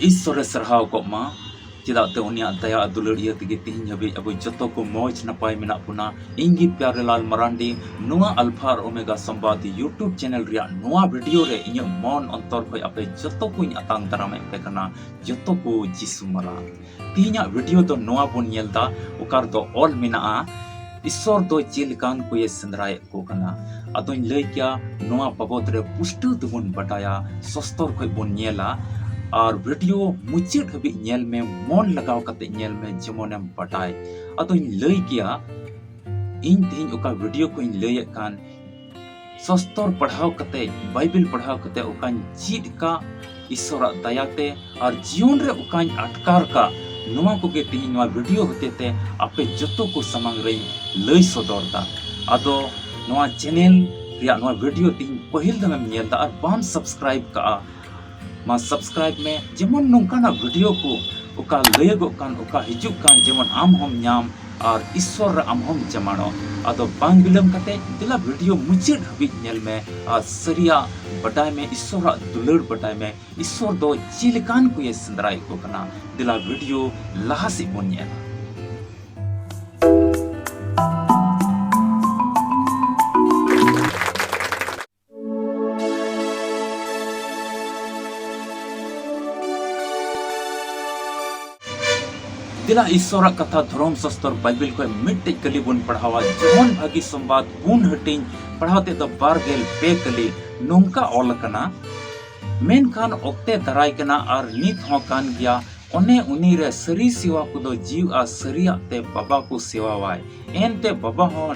ईश्वर सरहाव को मा चेदा ते उनिया दया दुलड़िया तेगे तिहिन हबी अब जतो को मौज नपाय मेना पुना इंगी प्यारेलाल मरांडी नुआ अल्फा और ओमेगा संवाद यूट्यूब चैनल रिया नुआ वीडियो रे इnya मन अंतर खय अपे जतो को अतांग दारामे पे कना जतो को जिसु मरा तिहिना वीडियो दो नुआ बोन नेलदा ओकार दो ऑल मेना ईश्वर दो चेलकान को ये संदराय को कना अदोन लय क्या नुआ बाबद रे पुष्टु दबुन बटाया सस्तर खय बोन नेला और वीडियो मुचाद हबी नेल में मन लगाव कते नेल में जेमोनेम बटाय अदों लय किया इन तेज ओका वीडियो को लय कान सस्तर पढ़ाव कते बाइबल पढ़ाव कते ओका चीज का ईश्वर दयाते और जीवन रे ओका अटकार का नुआ को के तेज नुआ वीडियो होते ते आपे जतो को समांग रे लय सदरदा अदो नुआ चैनल रिया नुआ वीडियो तेज पहिल दम नेलदा और बाम सब्सक्राइब का मा सब्सक्राइब में जेमन नोंकाना वीडियो को ओका लयगो कान ओका हिजुक कान जेमन आम हम न्याम और ईश्वर आम हम जमानो अदो बांग बिलम कते दिला वीडियो मुचाद हबी नेल में और सरिया बटाय में ईश्वर दुलड़ बटाय में ईश्वर दो चिलकान को ये संदराय को कना दिला वीडियो लाहासी बोनिया दिला ईश्वर कथा धर्म शास्त्र बाइबल को मिट्टे कली बुन पढ़ावा जमन भागी संवाद बुन हटिंग पढ़ाते तो बारगेल पे कली नोंका ऑल कना मेन खान ओक्ते दराय कना और नीत हो कान गया ओने उनी रे सरी सेवा को दो जीव आ सरिया ते बाबा को सेवा वाय एन ते बाबा हो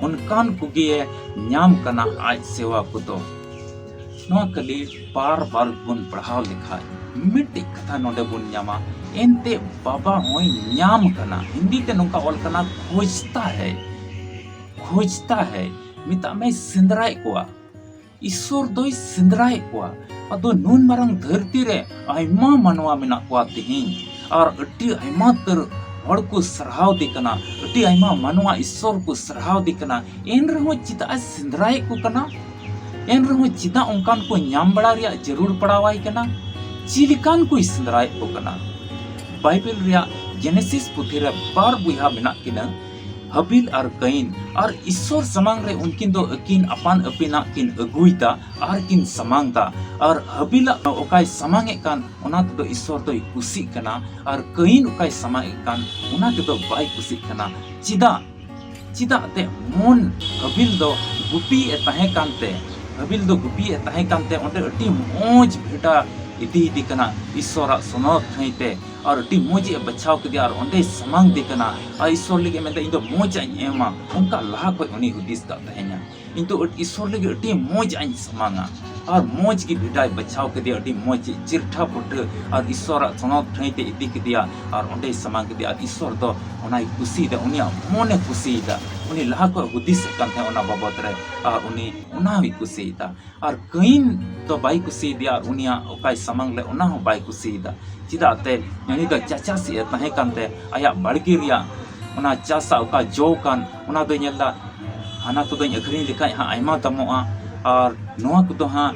उनकान कुगिए न्याम कना आज सेवा को दो नो कली बार बार बुन पढ़ाव लिखा मिट्टी कथा नोडे बुन न्यामा एनते बाबा होय न्याम कना हिंदी ते नोंका ऑल कना खोजता है मिता में सिंदराय कोआ ईश्वर दोई सिंदराय कोआ अदो नून मारंग धरती रे आइमा मनवा मेना कोआ तिहिन और अट्टी आइमा तर हड़ को सरहाव दिकना अट्टी आइमा मनवा ईश्वर को सरहाव दिकना एन रहो चिता सिंदराय को कना एन रहो चिता उनकान को न्याम बड़ा रिया जरूर पड़ावाई कना चिलिकान को सिंदराय को कना बाइबल रिया जेनेसिस पुथी रे बार बुहा मेना किना हबील और कईन और ईश्वर समांग रे उनकिन दो अकिन अपान अपिना किन अगुइता और किन समांगता और हबील ओकाय समांगे कान ओना तो ईश्वर तो खुशी कना और कईन ओकाय समांगे कान ओना तो बाय खुशी कना चिदा ते मन हबील दो गुपी ए ताहे कानते हबील दो गुपी ए ताहे कानते ओंटे अति मोज भेटा इदी कना ईश्वर सोनत थईते और अति मोज बचाव के दिया और ओंडे समांग दिकना आ ईश्वर लगे में इन दो मोज एमा उनका लाह को उनी हुदिस का तहना इंतु ईश्वर लगे अति मोज समांगा और मोज की भिटाई बचाव के दिया अति मोज चिरठा पुट और ईश्वर सोनत थईते इदी के दिया और ओंडे समांग के दिया ईश्वर दो ओनाई खुशी दे उनिया मोने खुशी दा उनी लाह को हुदिस कान थे ओना बाबत रे और उनी ओना भी खुशी दा और कईन तो बाई खुशी दिया उनिया ओकाय समांग ले ओना हो बाई खुशी दा चिदा ते यानी तो चाचा से तहे कानते आया बड़गी रिया ओना चासा ओका जो कान ओना दो नेला हाना तो दई अखरी लिखाय हा आइमा तमोआ और नोआ को तो हा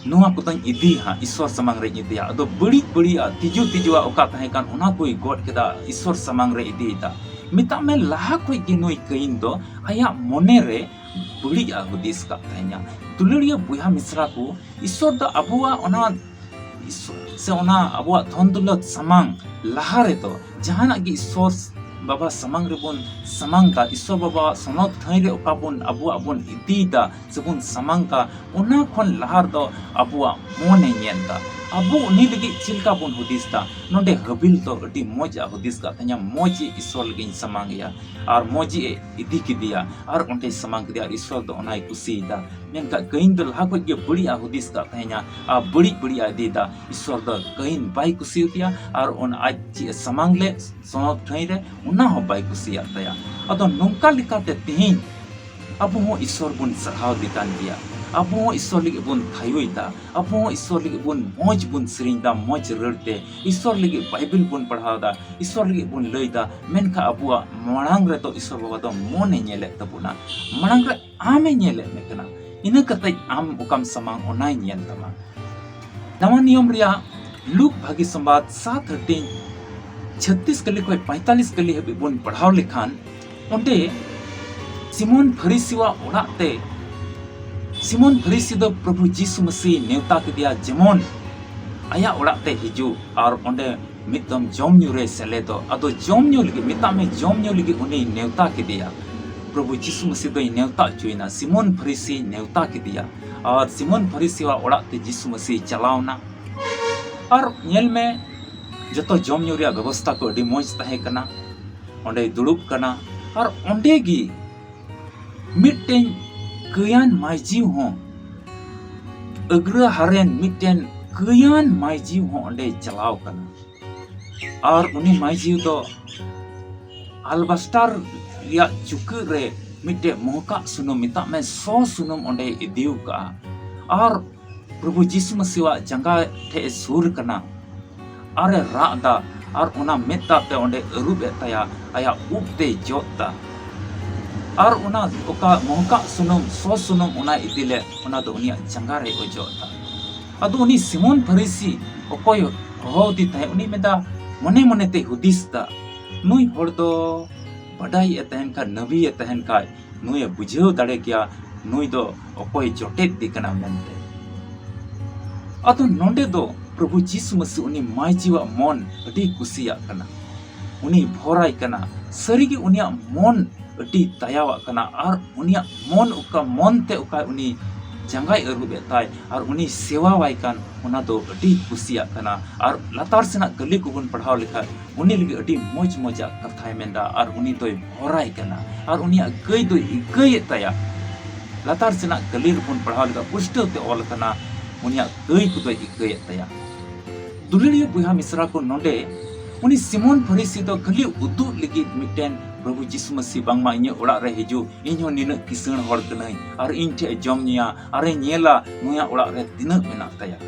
नोआ को तई इदी हा ईश्वर समांग रे इदिया अदो बड़ी तिजुआ ओका तहे कान ओना कोई गोड केदा ईश्वर समांग रे इदीता मिता में लाहा कोई गिनोई कइन दो आया मोने रे बड़ी हुदिस का तहना दुलड़िया बुया मिश्रा को ईश्वर दो अबुआ ओना से ओना अबुआ धन दौलत समांग लाहा रे तो जहाना की ईश्वर बाबा समांग रे बोन समांग का ईश्वर बाबा सनत थई रे ओका बोन अबुआ बोन इदीदा से बोन समांग का ओना खन लाहार दो अबुआ मोने नेंदा अबु उनी लगी चिलका बोन हुदिसता नोंडे हबिल तो अति मोजा हुदिस का तanya मोजी ईश्वर लगी समांगिया और मोजी इदी की दिया और उनते समांग दिया ईश्वर तो ओनाई खुशी दा मेनका कइन दो लाखो के बड़ी हुदिस का तanya आ बड़ी दीदा ईश्वर तो कइन बाई खुशी दिया और उन आज समांग ले सोनत ठई रे उना हो बाई खुशी आतया अतो नोंका लिकाते तिहिन अब हो ईश्वर बोन सरहाव दिकान दिया अब हो ईश्वर लगे बोन थायुइता अब हो ईश्वर लगे बोन मोज बोन सरिंदा मोज रड़ते ईश्वर लगे बाइबल बोन पढ़ादा ईश्वर लगे बोन लइदा मेनका अबुआ मणांग रे तो ईश्वर बाबा तो मोने नेले तबुना मणांग रे आमे नेले मेकना ina kata am ukam samang onai nyen tama nama नियम रिया लुक भागी संवाद 7 हटिंग 36 कली को 45 कली हबी बन पढ़ाव लेखान ओंडे सिमोन फरीसीवा ओड़ाते सिमोन फरीसी दो प्रभु यीशु मसीह नेवता के दिया जेमोन आया ओड़ाते हिजू और ओंडे मिदम जॉम न्यू रे सेलेदो अदो जॉम न्यू लगी मिता में जॉम न्यू लगी उन्हें नेवता के दिया प्रभु यीशु मसीह दो नेवता चुइना सिमोन फरीसी नेवता के दिया और सिमोन फरीसी वा ओड़ाते यीशु मसीह चलावना और नेल में जतो जॉम न्यू रे व्यवस्था को अडी मोज तहे कना ओंडे दुड़ुब कना और ओंडे गी मिटेन कयान माइजीव हो अग्र हरेन मिटेन कयान माइजीव हो ओंडे चलाव कना और उन्हीं माइजीव दो अल्बस्टार या चुक रे मिटे मोहका सुनुम मिता में 100 सुनुम ओंडे इदिव का और प्रभु यीशु मसीह जंगा ठे सूर कना अरे रादा और उना मेता ते ओंडे अरुब एताया आया उपते जोता और उना ओका मोहका सुनुम 100 सुनुम उना इदिले उना दो उनिया जंगा रे ओजोता अदो उनी सिमोन फरीसी ओकोय होदी तहे उनी मेदा मने मने ते हुदिसता नुई होड़ दो बडाई तहन का नबी तहन का नुई बुझेव दाड़े गया नुई दो ओकोय जोटे दिकना मेनते अतो नोंडे दो प्रभु यीशु मसीह उनी माइजीवा मन अडी कुसिया कना उनी भोराय कना सरीगी उनिया मन अडी दयावा कना और उनिया मन उका मन ते उका उनी जंगाई अरुबे ताय और उनी सेवा वाई कान उना दो अडी कुसिया कना और लतार सेना गली कुबन पढ़ाव लिखा उनी लगी अडी मोज मोजा कथाय मेंदा और उनी तो भोराय कना और उनिया गई दो गई ताया लतार सेना गली रुबन पढ़ाव लिखा पुष्टो ते ओल कना उनिया गई को तो गई ताया दुलिया बुहा मिश्रा को नोंडे उनी सिमोन फरीसी दो गली उदु लगी मिटेन प्रभु यीशु मसीह बांगमा इnye ओड़ा रे हिजु इन्हो निना किसण होड़ कनई और इन ठे जम निया अरे नेला नुया ओड़ा रे तिना मेना ताया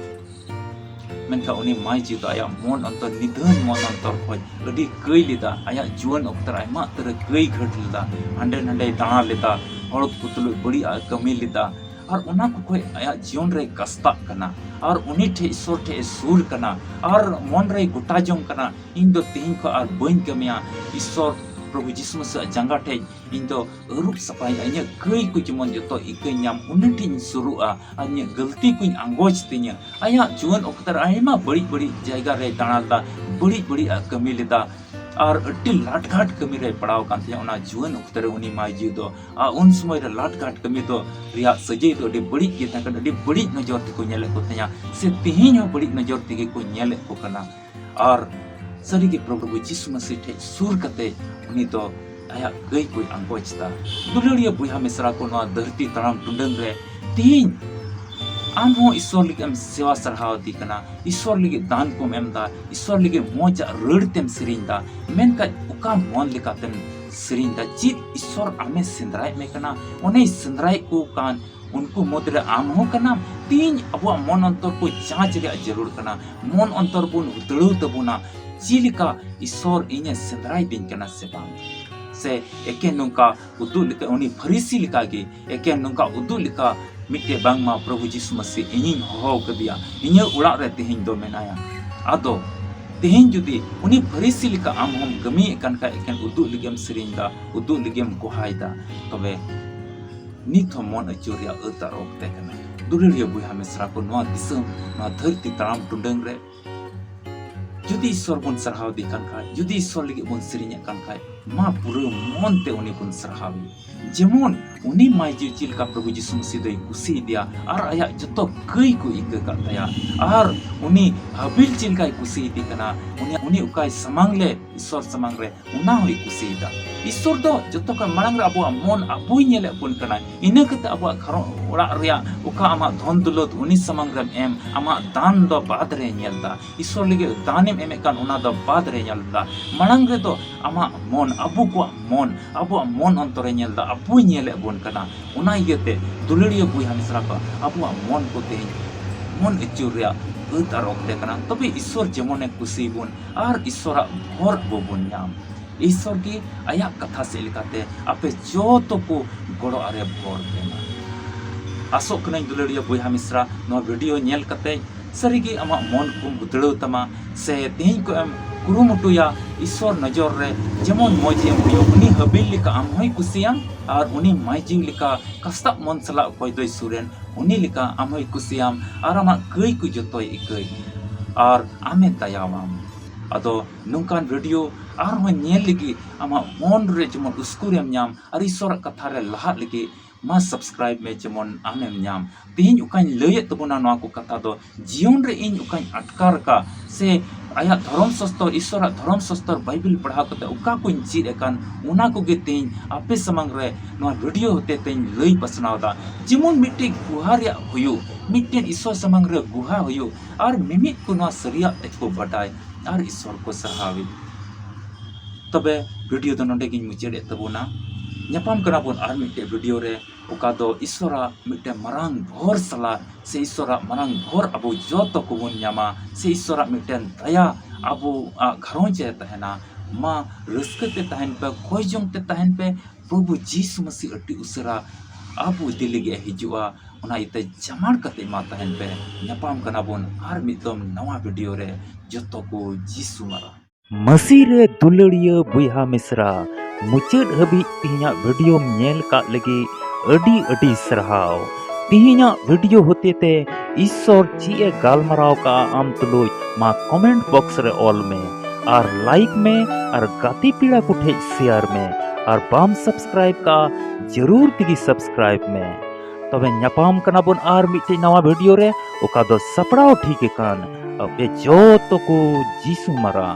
मेनका उनी माइजी दो आया मन अंतर निधन मन अंतर खोज अडी गई लिदा आया जुवन अक्तर आयमा तर गई घट लिदा हंडे हंडे दाना लिदा होड़ पुतलु बड़ी कमी लिदा और उना को कोई आया जीवन रे कस्ता कना और उनी ठे ईश्वर ठे सूर कना और मन रे गुटा जम कना इन दो तीन को और बइन कमिया ईश्वर प्रभु यीशु मसीह जंगा ठे इन दो अरुप सफाई अन्य गई को जमन जतो इके न्याम उन्नति सुरुआ अन्य गलती को अंगोज तिnya आया जीवन अक्तर आयमा बड़ी बड़ी जायगा रे दानालदा बड़ी बड़ी कमी लेदा और अड्डी लाटघाट कमी रे पड़ाव कांते ओना जीवन अक्तर उनी माइजी दो उन समय रे लाटघाट कमी दो रिया सजे दो अड्डी बड़ी के तक अड्डी बड़ी नजर ते को नेले को तया से तिहिन हो बड़ी नजर ते को नेले को कना और सरी के प्रभु यीशु मसीह ठे सूर कते उनी तो आया गई कोई अंगोचता दुलिया बुहा मिश्रा को नवा धरती तराम टुंडंग रे तीन आम हो ईश्वर लिगे सेवा सरहाव दी कना ईश्वर लिगे दान को मेमदा ईश्वर लिगे मोजा रड़तेम सिरिंदा मेनका उका मन लिकातेम सिरिंदा चित ईश्वर आमे सिंद्राय में कना ओने सिंद्राय को कान उनको मोदरे आम हो कना तीन अबो मन अंतर को जांच रे जरूर कना मन अंतर बुन उतळु तबुना चिलिका ईश्वर इने सिंद्राय दिन कना से बांग से एके नुका उदु लिका उनी फरीसी लिका गे एके नुका उदु लिका मिटे बांगमा प्रभु यीशु मसीह इनिन हो कदिया इने उड़ा रे तेहिन दो मेनाया आदो तेहिन जुदी उनी फरीसी लिका आम हम गमी एकान का एकेन उदु लिगेम सिरिंदा उदु लिगेम कोहायदा तबे निथ मन अचोरिया अतार ओक्ते कना दुलिया बुहा मिश्रा को नवा दिसम नवा धरती तराम टुंडंग रे जुदी ईश्वर बन सरहाव दी कान खाय जुदी ईश्वर लिगे बन सिरिnya कान खाय मा पुरो मन ते उनी बन सरहावी जेमन उनी माइजी चिलका प्रभु यीशु मसीह दई कुसी दिया और आया जतो गई को इक कातया और उनी हबिल चिलका कुसी दी कना उनी उकाय समांगले ईश्वर समांगरे उना होई कुसी दा ईश्वर दो जतो का मांग रे अबो मन अबुई नेले बन कना इना कते अबो खरो ओड़ा रिया उका आमा धन दौलत उनी समांगरे एम आमा दान दो बाद रे नेलदा ईश्वर लिगे दानेम एमे कान उना दो बाद रे नेलदा मांग रे दो आमा मन अबु को मन अंतरे नेलदा अबुई नेले बन कना उना इयते दुलिया बुहा मिश्रा का अबु मन को ते मन इचुरिया उतार ओक्ते कना तबे ईश्वर जेमने कुसी बुन और ईश्वर भोर बोबुन नाम ईश्वर की आया कथा से लिखाते आपे जो तो को गोड़ो अरे भोर देना आसो कना Dhulia बुहा Mishra no video nail कते सरीगे आमा मन को बुदड़ाव तमा से तेज को एम कुरुमुटुया ईश्वर नजर रे जेमन मौज एम हुयो उनी हबील लिका आम होय कुसियाम और उनी माइजिव लिका कस्ता मन सला अकय दोय सुरेन उनी लिका आम होय कुसियाम और आमा कई को जतोय इकय और आमे दयावाम अदो नुकान वीडियो और हो नेल लगी आमा मन रे जेमन उस्कुरेम न्याम और ईश्वर कथा रे लहा लगी मा सब्सक्राइब में जेमन आमेम न्याम तीन उकान लय तबुना नवा को कथा दो जीवन रे इन उकान अटकार का से आया धर्म शास्त्र ईश्वर धर्म शास्त्र बाइबल पढ़ा कते उका को चीर एकान उना को गे तीन आपे समंग रे नवा वीडियो होते तीन लय पसनाव दा जेमन मिट्टी गुहा रे हुयो मिट्टी ईश्वर समंग रे गुहा हुयो और मिमित को नवा सरिया ते को बटाय और ईश्वर को सराहावी तबे वीडियो तो नोंडे गिन मुचेड़े तबुना ᱧᱟᱯᱟᱢ ᱠᱟᱱᱟ ᱵᱚᱱ ᱟᱨ ᱢᱤᱫᱴᱮᱱ ᱵᱷᱤᱰᱤᱭᱳ ᱨᱮ ᱚᱠᱟ ᱫᱚ ईश्वरा ᱢᱤᱫᱴᱮᱱ ᱢᱟᱨᱟᱝ ᱵᱷᱚᱨ ᱥᱟᱞᱟ ᱥᱮ ईश्वरा ᱢᱟᱨᱟᱝ ᱵᱷᱚᱨ ᱟᱵᱚ ᱡᱚᱛᱚ ᱠᱚᱵᱚᱱ ᱧᱟᱢᱟ ᱥᱮ ईश्वरा ᱢᱤᱫᱴᱮᱱ ᱫᱟᱭᱟ ᱟᱵᱚᱣᱟᱜ ᱜᱷᱟᱨᱚᱸᱡᱽ ᱨᱮ ᱛᱟᱦᱮᱱᱟ ᱢᱟ ᱨᱟᱹᱥᱠᱟᱹ ᱛᱮ ᱛᱟᱦᱮᱱ ᱯᱮ ᱠᱚᱭ ᱡᱚᱝ ᱛᱮ ᱛᱟᱦᱮᱱ ᱯᱮ ᱯᱨᱚभु ᱡᱤᱥᱩ ᱢᱟᱥᱤ ᱟᱹᱰᱤ ᱩᱥᱟᱹᱨᱟ ᱟᱵᱚ ᱤᱫᱤ ᱞᱟᱹᱜᱤᱫ ᱦᱤᱡᱩᱜᱼᱟ ᱚᱱᱟ ᱤᱭᱟᱹᱛᱮ ᱡᱟᱢᱟᱲ ᱠᱟᱛᱮ ᱢᱟ ᱛᱟᱦᱮᱱ ᱯᱮ ᱧᱟᱯᱟᱢ ᱠᱟᱱᱟ ᱵᱚᱱ ᱟᱨ ᱢᱤᱫ ᱫᱚᱢ ᱱᱟᱣᱟ ᱵᱷᱤᱰᱤᱭᱳ ᱨᱮ ᱡᱚᱛᱚ ᱠᱚ ᱡᱤᱥᱩ ᱢᱟᱨᱟ मसीह रे दुलड़िया बुहा मिश्रा मुचाद हबी तीना वीडियो नेल का लगी अडी अडी सरहाव तीना वीडियो होते ते ईश्वर ची गालमराव का आम तुलुज मा कमेंट बॉक्स रे ऑल में और लाइक में और गाती पीड़ा कुठे शेयर में और बाम सब्सक्राइब का जरूर तिगी सब्सक्राइब में तबे ᱧᱟᱯᱟᱢ कना बोन आर मिटे नवा वीडियो रे ओका दो सपड़ाव ठीक कान अबे जो तो को जीसु मरा।